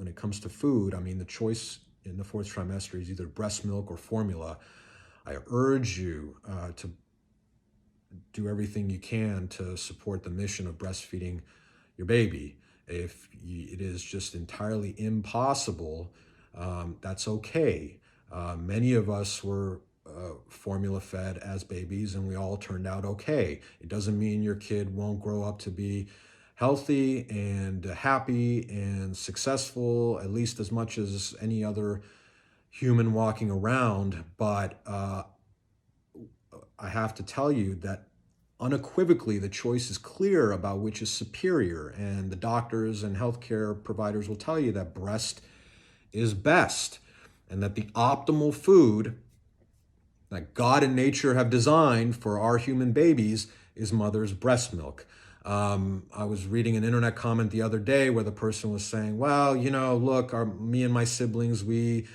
when it comes to food, I mean, the choice in the fourth trimester is either breast milk or formula. I urge you to do everything you can to support the mission of breastfeeding your baby. If it is just entirely impossible, that's okay. Many of us were formula fed as babies, and we all turned out okay. It doesn't mean your kid won't grow up to be healthy and happy and successful, at least as much as any other human walking around. But I have to tell you that unequivocally the choice is clear about which is superior, and the doctors and healthcare providers will tell you that breast is best, and that the optimal food that God and nature have designed for our human babies is mother's breast milk. I was reading an internet comment the other day where the person was saying, well, look, me and my siblings, we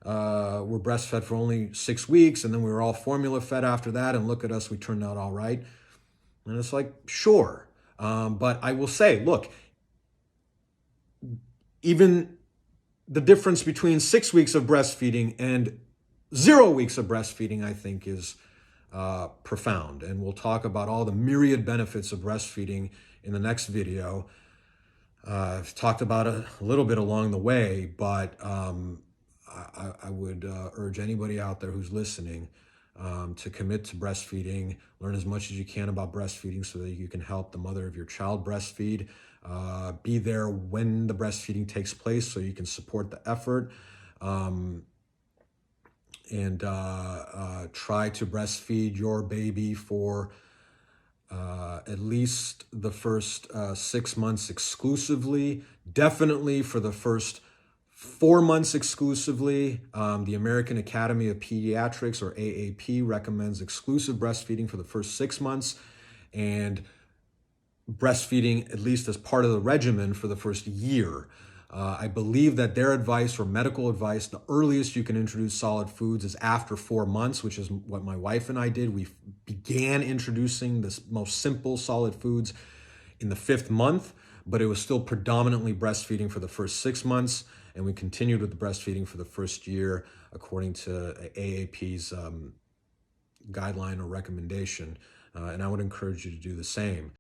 were breastfed for only 6 weeks, and then we were all formula fed after that, and look at us, we turned out all right. And it's like, sure. But I will say, look, even the difference between 6 weeks of breastfeeding and 0 weeks of breastfeeding, I think, is profound. And we'll talk about all the myriad benefits of breastfeeding in the next video. I've talked about it a little bit along the way, but I would urge anybody out there who's listening to commit to breastfeeding, learn as much as you can about breastfeeding so that you can help the mother of your child breastfeed. Be there when the breastfeeding takes place so you can support the effort. And try to breastfeed your baby for at least the first 6 months exclusively, definitely for the first 4 months exclusively. The American Academy of Pediatrics, or AAP, recommends exclusive breastfeeding for the first 6 months, and breastfeeding at least as part of the regimen for the first year. I believe that their advice, or medical advice, the earliest you can introduce solid foods is after 4 months, which is what my wife and I did. We began introducing the most simple solid foods in the 5th month, but it was still predominantly breastfeeding for the first 6 months, and we continued with the breastfeeding for the first year according to AAP's guideline or recommendation. And I would encourage you to do the same.